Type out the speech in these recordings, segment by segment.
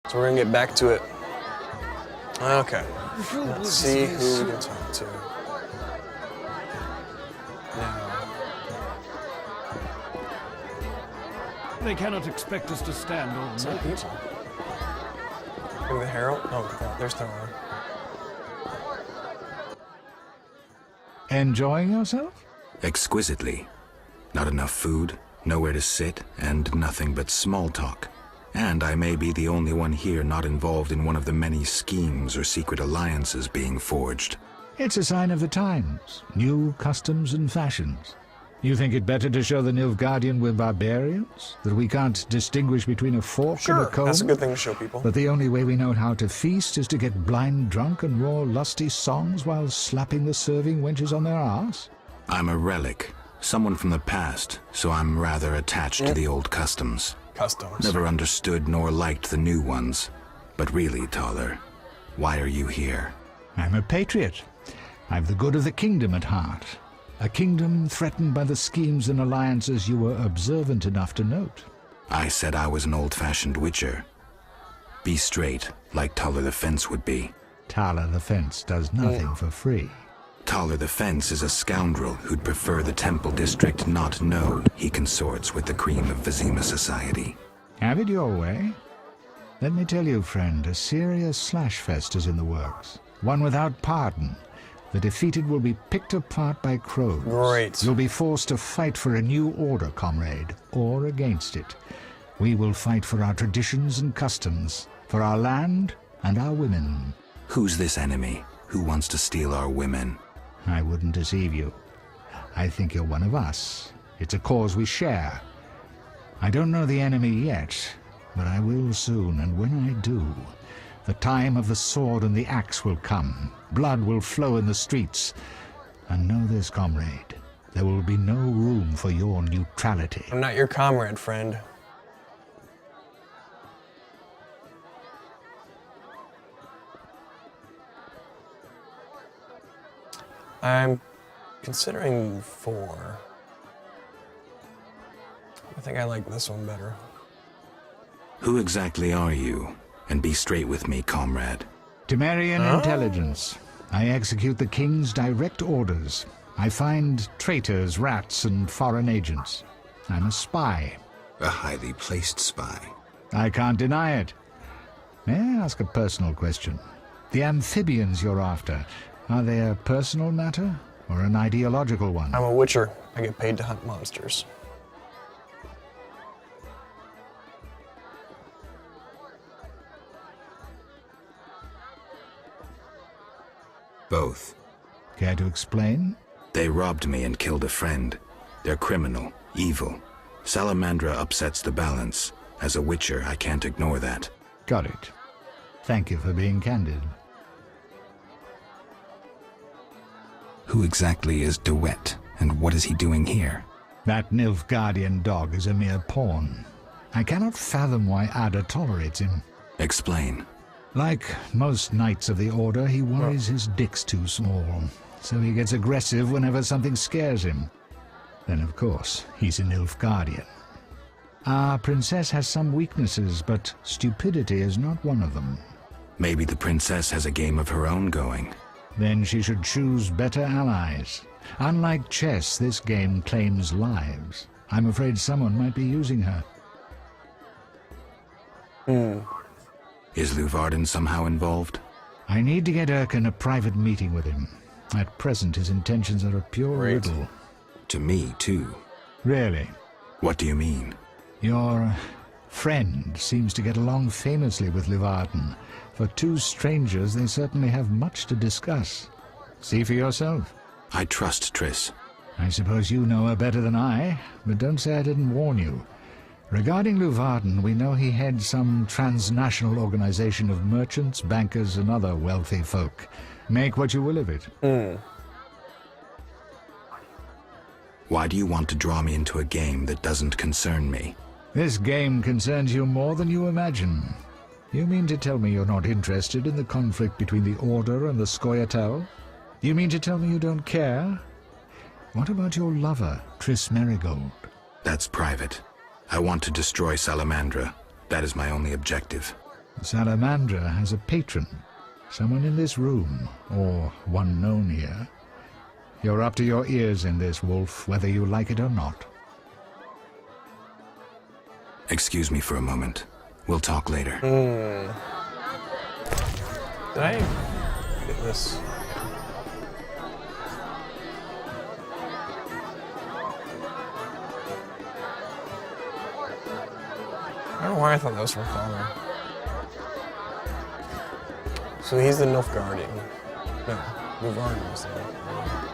So we're gonna get back to it. Okay. Let's see who we can talk to. Now. They cannot expect us to stand all Some night. people. Maybe the Herald? Oh, there's Dalla. Enjoying yourself? Exquisitely. Not enough food, nowhere to sit, and nothing but small talk. And I may be the only one here not involved in one of the many schemes or secret alliances being forged. It's a sign of the times. New customs and fashions. You think it better to show the Nilfgaardian we're barbarians? That we can't distinguish between a fork and a comb? That's a good thing to show people. But the only way we know how to feast is to get blind drunk and roar lusty songs while slapping the serving wenches on their arse? I'm a relic, someone from the past, so I'm rather attached to the old customs. Customs. Never understood nor liked the new ones. But really, Taller, why are you here? I'm a patriot. I've the good of the kingdom at heart. A kingdom threatened by the schemes and alliances you were observant enough to note. I said I was an old-fashioned witcher. Be straight, like Taller the Fence would be. Taller the Fence does nothing for free. Taller the Fence is a scoundrel who'd prefer the Temple District not know he consorts with the cream of Vizima society. Have it your way. Let me tell you, friend, a serious slashfest is in the works. One without pardon. The defeated will be picked apart by crows. Great. You'll be forced to fight for a new order, comrade, or against it. We will fight for our traditions and customs, for our land and our women. Who's this enemy? Who wants to steal our women? I wouldn't deceive you. I think you're one of us. It's a cause we share. I don't know the enemy yet, but I will soon, and when I do, the time of the sword and the axe will come. Blood will flow in the streets. And know this, comrade, there will be no room for your neutrality. I'm not your comrade, friend. I'm considering 4. I think I like this one better. Who exactly are you? And be straight with me, comrade. Temerian intelligence. I execute the king's direct orders. I find traitors, rats, and foreign agents. I'm a spy. A highly placed spy. I can't deny it. May I ask a personal question? The amphibians you're after, are they a personal matter or an ideological one? I'm a witcher. I get paid to hunt monsters. Both. Care to explain? They robbed me and killed a friend. They're criminal, evil. Salamandra upsets the balance. As a witcher, I can't ignore that. Got it. Thank you for being candid. Who exactly is Duet, and what is he doing here? That Nilfgaardian dog is a mere pawn. I cannot fathom why Ada tolerates him. Explain. Like most knights of the Order, he worries his dick's too small, so he gets aggressive whenever something scares him. Then, of course, he's a Nilfgaardian. Our princess has some weaknesses, but stupidity is not one of them. Maybe the princess has a game of her own going. Then she should choose better allies. Unlike chess, this game claims lives. I'm afraid someone might be using her. Is Luvarden somehow involved? I need to get Erkin a private meeting with him. At present, his intentions are a pure riddle. To me, too. Really? What do you mean? Your friend seems to get along famously with Luvarden. For two strangers, they certainly have much to discuss. See for yourself. I trust Triss. I suppose you know her better than I, but don't say I didn't warn you. Regarding Luvarden, we know he heads some transnational organization of merchants, bankers, and other wealthy folk. Make what you will of it. Why do you want to draw me into a game that doesn't concern me? This game concerns you more than you imagine. You mean to tell me you're not interested in the conflict between the Order and the Scoia'tael? You mean to tell me you don't care? What about your lover, Triss Merigold? That's private. I want to destroy Salamandra. That is my only objective. Salamandra has a patron. Someone in this room, or one known here. You're up to your ears in this, Wolf, whether you like it or not. Excuse me for a moment. We'll talk later. Did I get this? I don't know why I thought that was from Father. So he's the Nilfgaardian. No, Luvarden was the Nilfgaardian.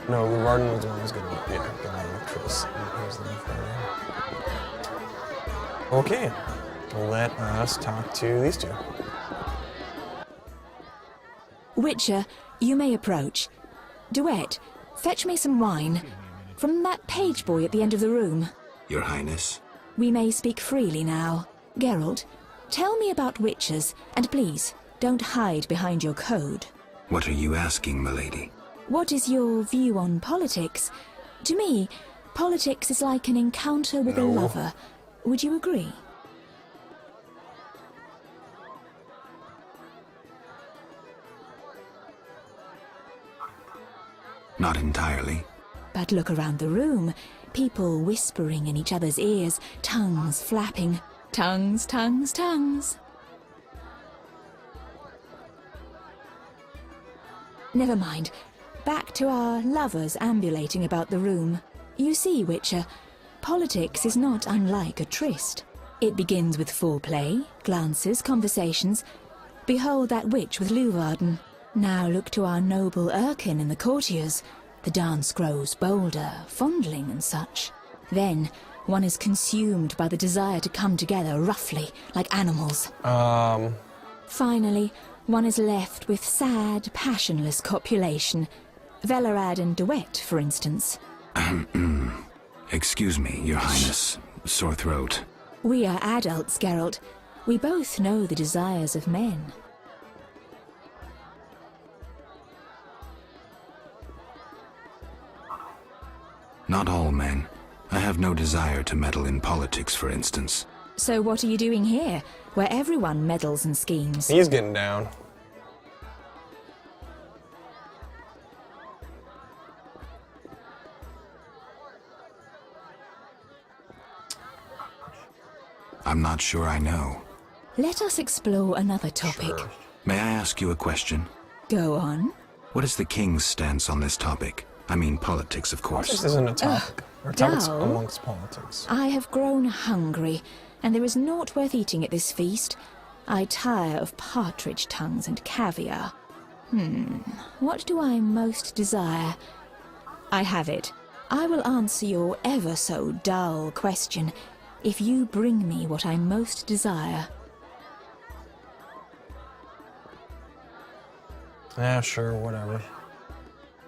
No, Luvarden was the one who was gonna, get out of Triss. He was the Nilfgaardian. Okay, let us talk to these two. Witcher, you may approach. Duet, fetch me some wine. From that page boy at the end of the room. Your Highness? We may speak freely now. Geralt, tell me about witchers, and please, don't hide behind your code. What are you asking, milady? What is your view on politics? To me, politics is like an encounter with a lover. Would you agree? Not entirely. But look around the room. People whispering in each other's ears, tongues flapping. Tongues, tongues, tongues. Never mind. Back to our lovers ambulating about the room. You see, Witcher, politics is not unlike a tryst. It begins with foreplay, glances, conversations. Behold that witch with Luvarden. Now look to our noble Erkin and the courtiers. The dance grows bolder, fondling and such. Then, one is consumed by the desire to come together roughly, like animals. Finally, one is left with sad, passionless copulation. Velerad and Duet, for instance. Excuse me, Your Highness. Sore throat. We are adults, Geralt. We both know the desires of men. Not all men. I have no desire to meddle in politics, for instance. So what are you doing here, where everyone meddles and schemes? He's getting down. I'm not sure I know. Let us explore another topic. Sure. May I ask you a question? Go on. What is the king's stance on this topic? I mean politics, of course. This isn't a topic. Or topics Dal? amongst politics. I have grown hungry, and there is naught worth eating at this feast. I tire of partridge tongues and caviar. What do I most desire? I have it. I will answer your ever so dull question if you bring me what I most desire. Yeah, sure, whatever.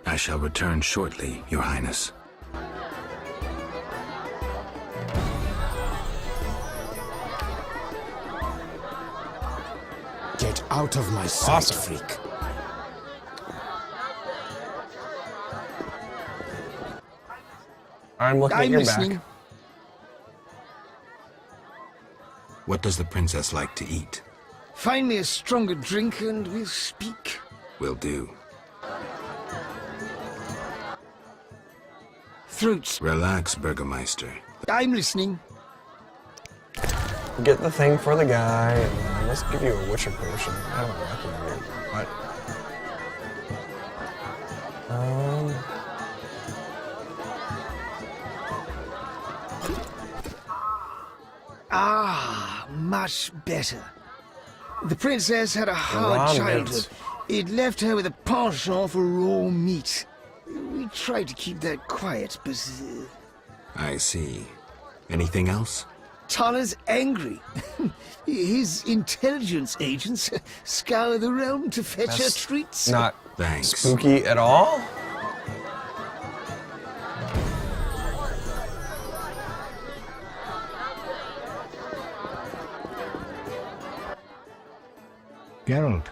I shall return shortly, Your Highness. Get out of my sight, Awesome. freak. I'm looking at I'm your listening. back. What does the princess like to eat? Find me a stronger drink and we'll speak. Will do. Throats. Relax, Burgermeister. I'm listening. Get the thing for the guy, and then let's give you a witcher potion. I don't recommend it, but... Ah, much better. The princess had a hard Ramen. childhood. It left her with a penchant for raw meat. We tried to keep that quiet, but I see. Anything else? Talla's angry. His intelligence agents scour the realm to fetch her That's treats. not Thanks. spooky at all. Geralt,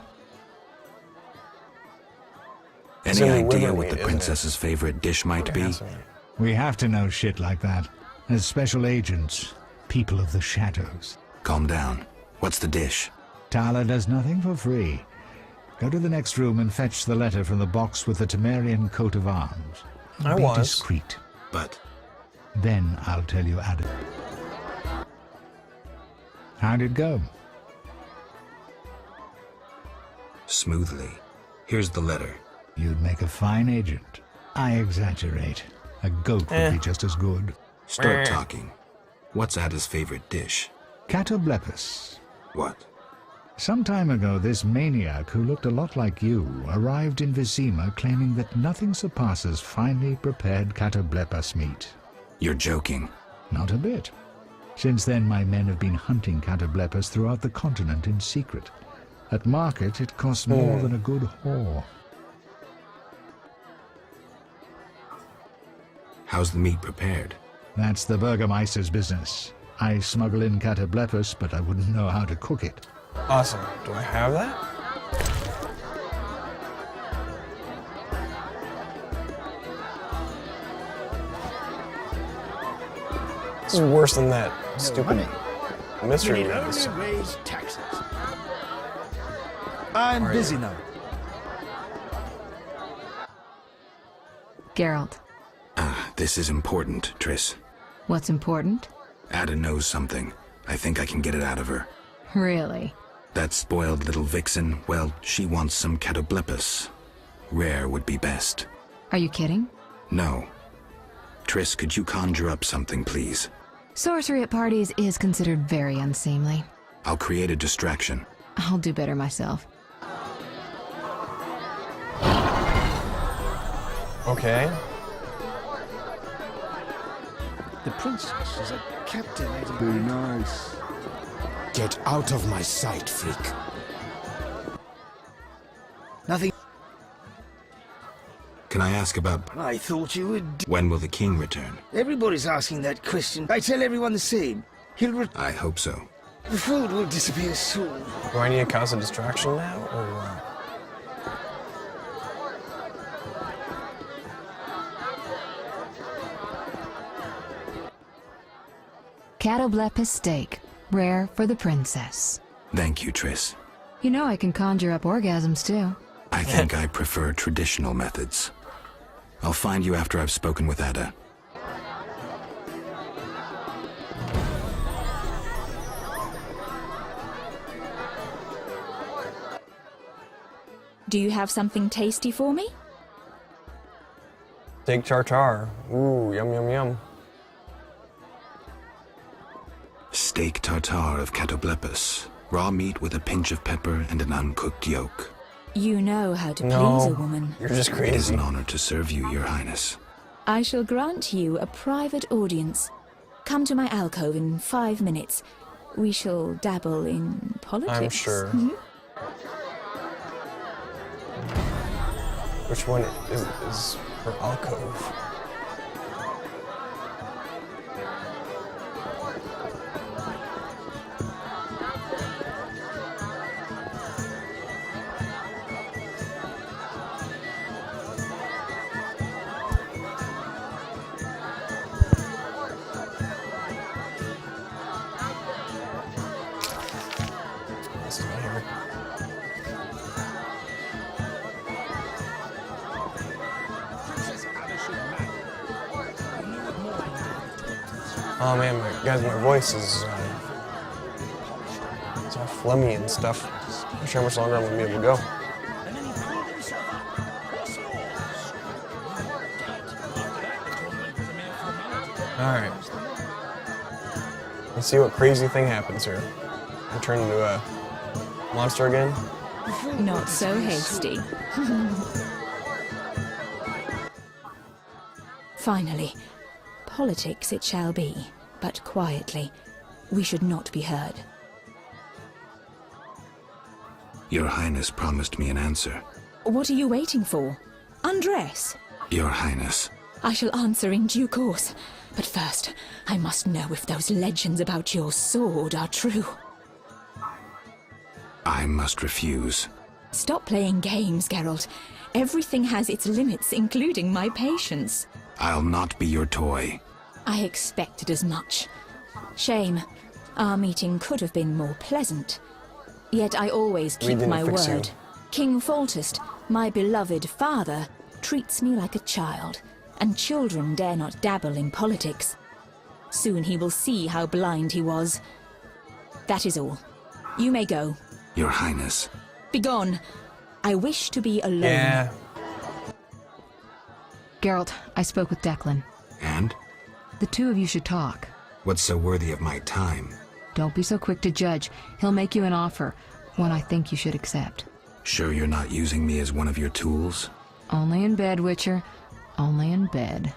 Any gonna be idea liver what meat, the isn't it? princess's favorite dish might be? we have to know shit like that. As special agents, people of the shadows. Calm down. What's the dish? Dalla does nothing for free. Go to the next room and fetch the letter from the box with the Temerian coat of arms. I Be was. discreet. But Then I'll tell you Adam. How'd it go? smoothly. Here's the letter. You'd make a fine agent. I exaggerate. A goat would be just as good. Start talking. What's Ada's favorite dish? Catoblepis. What? Some time ago, this maniac who looked a lot like you arrived in Vizima claiming that nothing surpasses finely prepared catoblepas meat. You're joking. Not a bit. Since then, my men have been hunting catoblepas throughout the continent in secret. At market, it costs more than a good whore. How's the meat prepared? That's the Burgermeister's business. I smuggle in catoblepas, but I wouldn't know how to cook it. Awesome. Do I have that? This is worse than that stupid mystery. Will movie. only raise taxes. I'm busy now. Geralt, This is important, Triss. what's important? Ada knows something. I think I can get it out of her. Really? That spoiled little vixen, well, she wants some catoblepas. Rare would be best. Are you kidding? No. Triss, could you conjure up something, please? Sorcery at parties is considered very unseemly. I'll create a distraction. I'll do better myself. Okay. The princess is a captivating... Very nice. Get out of my sight, freak. Nothing. Can I ask about I thought you would... when will the king return? Everybody's asking that question. I tell everyone the same. I hope so. The food will disappear soon. Do I need to cause a distraction now, or what? Catoblepis steak, rare for the princess. Thank you, Triss. You know I can conjure up orgasms too. I think I prefer traditional methods. I'll find you after I've spoken with Ada. Do you have something tasty for me? Steak tartare. Ooh, yum, yum, yum. Steak tartare of catoblepis. Raw meat with a pinch of pepper and an uncooked yolk. You know how to please No, a woman. you're just It is crazy. an honor to serve you, Your Highness. I shall grant you a private audience. Come to my alcove in 5 minutes. We shall dabble in politics. I'm sure. Which one is her alcove? It's not here. Oh man, my voice is it's all phlegmy and stuff. I'm not sure how much longer I'm gonna be able to go. Alright. Let's see what crazy thing happens here. I turn into a monster again. Not so hasty. Finally, politics it shall be, but quietly. We should not be heard. Your Highness promised me an answer. What are you waiting for? Undress. Your Highness. I shall answer in due course. But first, I must know if those legends about your sword are true. I must refuse. Stop playing games, Geralt. Everything has its limits, including my patience. I'll not be your toy. I expected as much. Shame. Our meeting could have been more pleasant. Yet I always We keep didn't my fix you. word. King Foltest, my beloved father, treats me like a child, and children dare not dabble in politics. Soon he will see how blind he was. That is all. You may go. Your Highness. Begone. I wish to be alone. Yeah. Geralt, I spoke with Declan. And? The two of you should talk. What's so worthy of my time? Don't be so quick to judge. He'll make you an offer, one I think you should accept. Sure you're not using me as one of your tools? Only in bed, Witcher. Only in bed.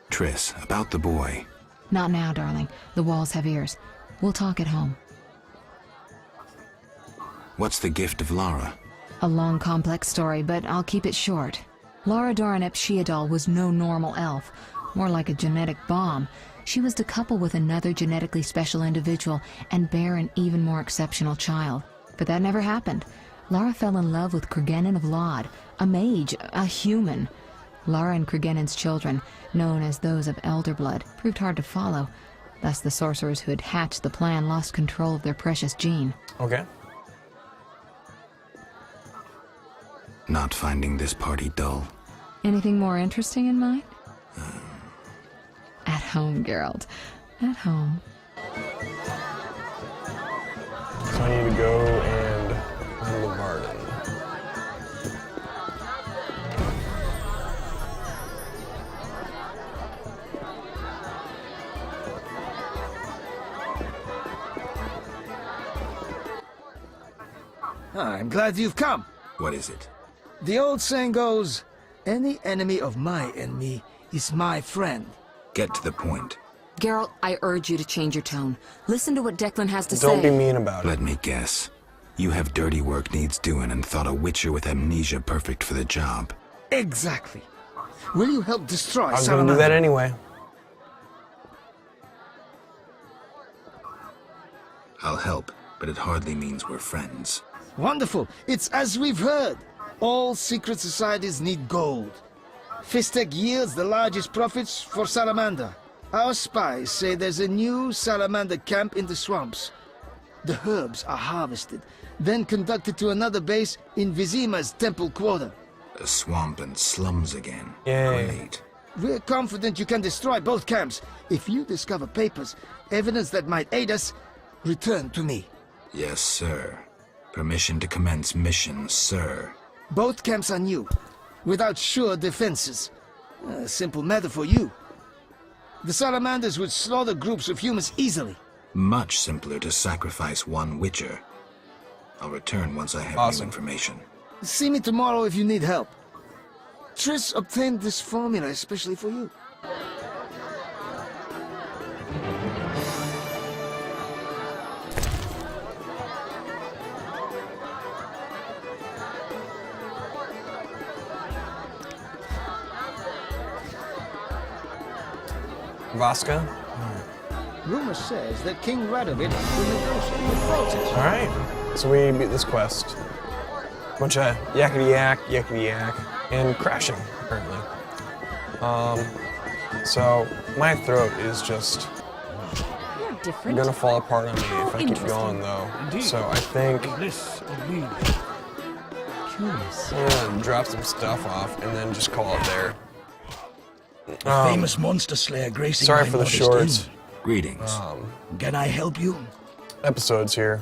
Triss, about the boy. Not now, darling. The walls have ears. We'll talk at home. What's the gift of Lara? A long, complex story, but I'll keep it short. Lara Doranep Sheadal was no normal elf, more like a genetic bomb. She was to couple with another genetically special individual and bear an even more exceptional child. But that never happened. Lara fell in love with Cregennan of Lod, a mage, a human. Lara and Cregennan's children, known as those of Elder Blood, proved hard to follow. Thus the sorcerers who had hatched the plan lost control of their precious gene. Okay. Not finding this party dull? Anything more interesting in mind? At home, Geralt. At home. So I need to go and find the garden. I'm glad you've come. What is it? The old saying goes, any enemy of my enemy is my friend. Get to the point. Geralt, I urge you to change your tone. Listen to what Declan has to Don't say. be mean about it. Let me guess. You have dirty work needs doing and thought a witcher with amnesia perfect for the job. Exactly. Will you help destroy I was going to do that anyway. I'll help, but it hardly means we're friends. Wonderful. It's as we've heard. All secret societies need gold. Fistek yields the largest profits for Salamander. Our spies say there's a new Salamander camp in the swamps. The herbs are harvested, then conducted to another base in Vizima's temple quarter. A swamp and slums again. Yay. Great. We're confident you can destroy both camps. If you discover papers, evidence that might aid us, return to me. Yes, sir. Permission to commence mission, sir. Both camps are new, without sure defenses. A simple matter for you. The Salamanders would slaughter groups of humans easily. Much simpler to sacrifice one witcher. I'll return once I have Awesome. new information. See me tomorrow if you need help. Triss obtained this formula especially for you. Vasca? Rumor says that King Radovid will negotiate with Foltest. Alright. So we beat this quest. Bunch of yakety yak, and crashing, apparently. So my throat is just You're different. gonna fall apart on me How if I keep interesting. going, though. Indeed. So I think This indeed. Curious. I'm gonna drop some stuff off and then just call it there. Famous monster slayer gracing Sorry my for the modest shorts inn. Greetings. Can I help you? episodes here,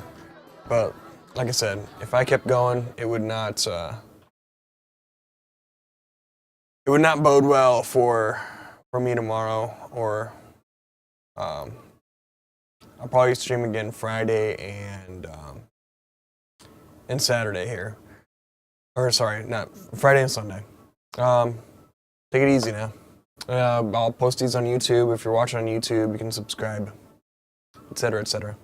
but like I said, if I kept going, it would not bode well for me tomorrow, or I'll probably stream again Friday and Saturday here. Or sorry, not Friday and Sunday. Take it easy now. I'll post these on YouTube. If you're watching on YouTube, you can subscribe, etc., etc.